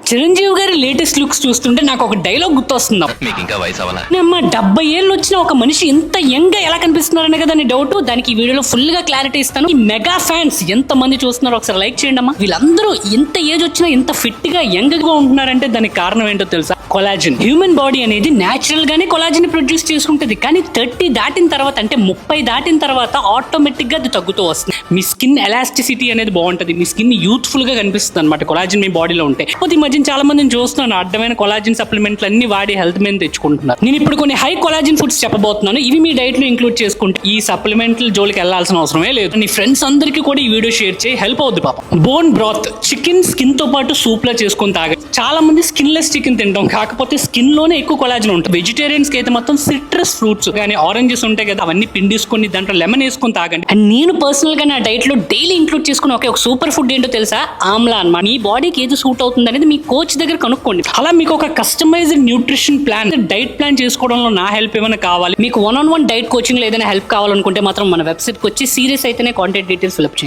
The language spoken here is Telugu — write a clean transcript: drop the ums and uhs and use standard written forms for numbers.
చిరంజీవి గారి లేటెస్ట్ లుక్స్ చూస్తుంటే నాకు ఒక డైలాగ్ గుర్తొస్తుంది. మీకు ఇంకా వయసు అవ్వాలా? అమ్మ 70 ఏళ్ళు వచ్చిన ఒక మనిషి ఇంత యంగ్ గా ఎలా కనిపిస్తున్నారనే కదా డౌట్. దానికి ఈ వీడియోలో ఫుల్ గా క్లారిటీ ఇస్తాను. ఈ మెగా ఫ్యాన్స్ ఎంత మంది చూస్తున్నారో ఒకసారి లైక్ చేయండి అమ్మా. వీళ్ళందరూ ఎంత ఏజ్ వచ్చినా ఇంత ఫిట్ గా యంగ్ గా ఉంటున్నారంటే దానికి కారణం ఏంటో తెలుసా? కొలాజిన్. హ్యూమన్ బాడీ అనేది నేచురల్ గానే కొలాజిన్ ప్రొడ్యూస్ చేసుకుంటుంది. కానీ 30 దాటిన తర్వాత, అంటే 30 దాటిన తర్వాత ఆటోమేటిక్ గా అది తగ్గుతూ వస్తుంది. మీ స్కిన్ ఎలాస్టిసిటీ అనేది బాగుంటుంది. మీ స్కిన్ యూత్ఫుల్ గా కనిపిస్తుంది అనమాట కొలాజిన్ మీ బాడీలో ఉంటే. ఈ మధ్య చాలా మందిని చూస్తున్నాను అడ్డమైన కొలాజిన్ సప్లిమెంట్లు అన్ని వాడి హెల్త్ మీద తెచ్చుకుంటున్నారు. నేను ఇప్పుడు కొన్ని హై కొలాజిన్ ఫుడ్స్ చెప్పబోతున్నాను. ఇవి మీ డైట్ లో ఇంక్లూడ్ చేసుకుంటే ఈ సప్లిమెంట్ల జోలికి వెళ్లాల్సిన అవసరమే లేదు. నీ ఫ్రెండ్స్ అందరికీ కూడా ఈ వీడియో షేర్ చేయి, హెల్ప్ అవుద్ది పాపం. బోన్ బ్రాత్. చికెన్ స్కిన్ తో పాటు సూప్ లా చేసుకుని తాగండి. చాలా మంది స్కిన్ లెస్ చికెన్ తింటాం, కాకపోతే స్కిన్ లోనే ఎక్కువ కొలాజిన్ ఉంటుంది. వెజిటేరియన్స్ కి అయితే మొత్తం సిట్రస్ ఫ్రూట్స్ కానీ ఆరెంజెస్ ఉంటాయి కదా, అవన్నీ పిండిసుకొని దాంట్లో లెమన్ వేసుకొని తాగండి. అండ్ నేను పర్సనల్ గా నా డైట్ లో డైలీ ఇంక్లూడ్ చేసుకుని ఒక సూపర్ ఫుడ్ ఏంటో తెలుసా? ఆమ్లా అన్నమాట. మీ బాడీకి ఏది సూట్ అవుతుంది అనేది మీ కోచ్ దగ్గర కనుక్కోండి. అలా మీకు ఒక customized nutrition plan, diet plan చేసుకోవడంలో నా హెల్ప్ ఏమైనా కావాలి, మీకు 1-on-1 డైట్ కోచింగ్ లో ఏదైనా హెల్ప్ కావాలనుకుంటే మాత్రం మన వెబ్సైట్ కి వచ్చి సీరియస్ అయితేనే కాంటాక్ట్ డీటెయిల్స్ ఫిల్అప్ చేయండి.